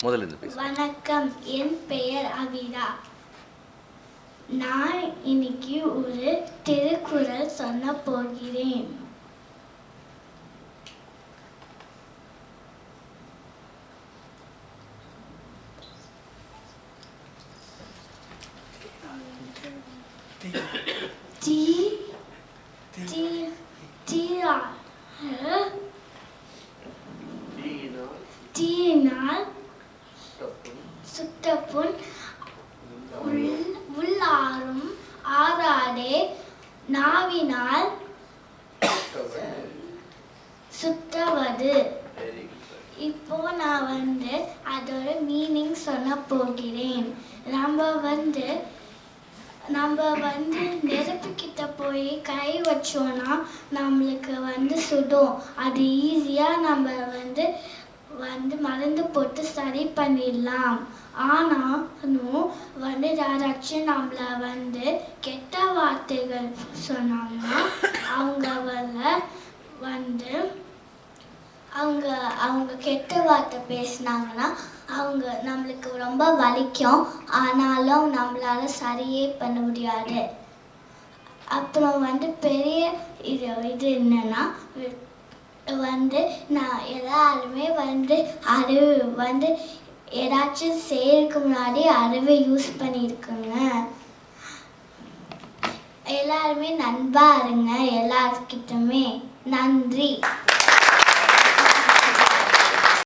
முதல்ல இருந்து பேசு. வணக்கம், என் பெயர் அவிரா. நான் இன்னைக்கு ஒரு திருக்குறள் சொல்ல போகிறேன். தீயினால் சுட்டப்புண் உள்ளாரும் ஆறாதே நாவினால் சுட்டவது. இப்போ நான் அதோட மீனிங் சொல்ல போகிறேன். நம்ம நெருப்புக்கிட்ட போய் கை வச்சோன்னா நம்மளுக்கு சுடும். அது ஈஸியாக நம்ம மருந்து போட்டு சரி பண்ணிடலாம். ஆனாலும் யாராச்சும் நம்மளை கெட்ட வார்த்தைகள் சொன்னாங்கன்னா அவங்க கெட்ட வார்த்தை பேசினாங்கன்னா நம்மளுக்கு ரொம்ப வலிக்கும். ஆனாலும் நம்மளால சரியே பண்ண முடியாது. அப்புறம் பெரிய இது என்னன்னா நான் எல்லாருமே அறிவு ஏதாச்சும் செய்யறதுக்கு முன்னாடி அறிவை யூஸ் பண்ணியிருக்குங்க. எல்லாருமே நண்பா இருங்க எல்லாருக்கிட்டுமே. நன்றி.